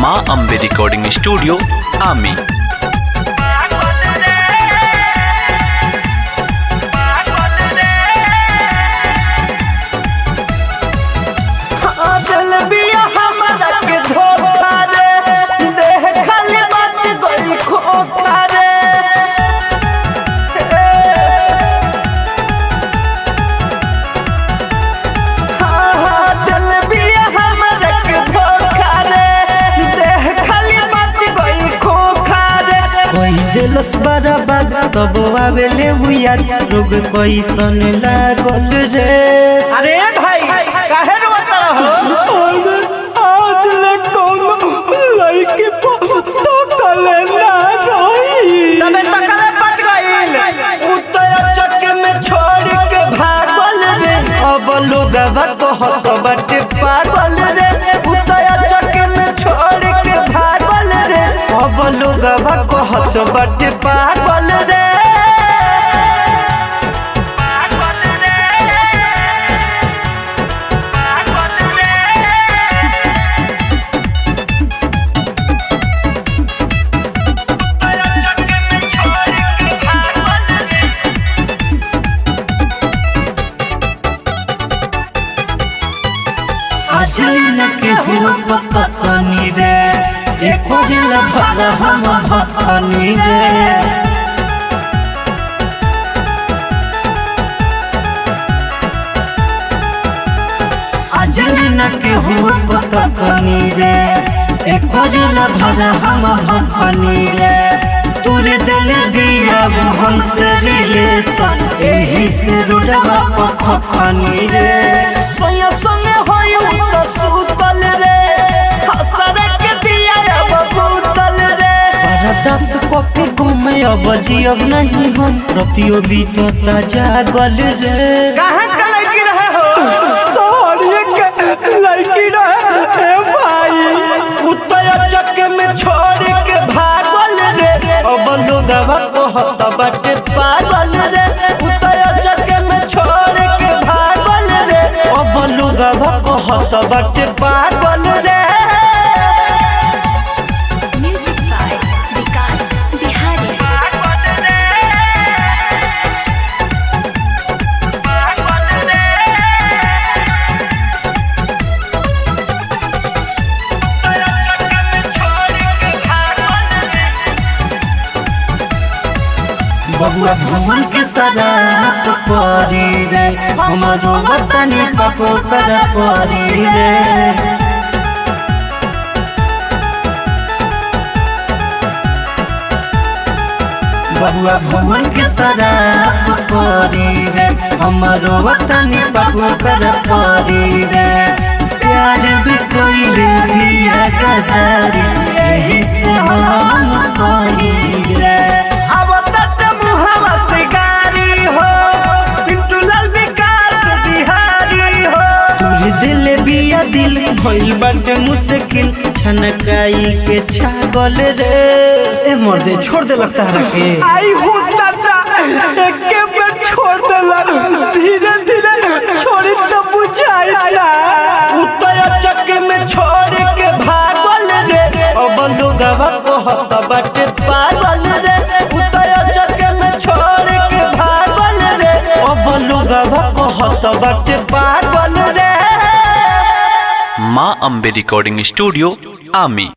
माँ Ambe recording studio आमी। दिलस बराबर तब आवेले यार रोग कैसन लागल रे। अरे भाई काहे रोता हो? आज ले कोनो लड़की पटले ना रही तबे तकले पट गइल उतर चक में छोड़ के भागल रे। अब लोगवा कहत बाटे पागल रे। उतर चक में छोड़ के भागल रे। अब लोगवा कहत बाटे पागल रे। आजलीन के हुआ पकनी रे एको दिल भर हम भकनी रे। आजलीन के हुआ पकनी रे एको दिल भर हम भकनी रे। तोरे दिल दिया हमसे रिलेशन एही से रोडवा पखनी रे। सोया सोया होयू तो सुतल रे हसर के दिया अब भूतल रे। परदस को के घूमे अब जियब नहीं हम प्रतियो बीतता जागल रे। कहां का लड़की रहे हो? सोहरिया के लड़की रहे भाई उतर चक में छोड़ के भागल रे। अब लोगवा कहत बाटे पागल रे। उतर चक में छोड़ के भागल रे। अब लोगवा कहत बाटे पागल रे। Music by Vikas Bihari. बबुआ भवन के सराप परी रे हमारो वतनी पपो कर परी रे। बबुआ भवन के सराप परी रे हमारो वतनी पपो कर परी रे। प्यार भी कोई ले दिया गदारी यही से हम परी रे। दिल बिया दिल भइल बाटे मुश्किल छनकाई के छागल रे। ए मर्दे छोड़ दे लगता है के आई हो टाटा एके बार छोड़ देला धीरे धीरे छोड़ी तो बुझाइला। उतर चक में छोड़ के भागल रे। अब लोगवा कहत बाटे पागल रे। उतर चक में छोड़ के भागल रे। अब लोगवा कहत बाटे पागल रे। माँ अम्बे रिकॉर्डिंग स्टूडियो आमी।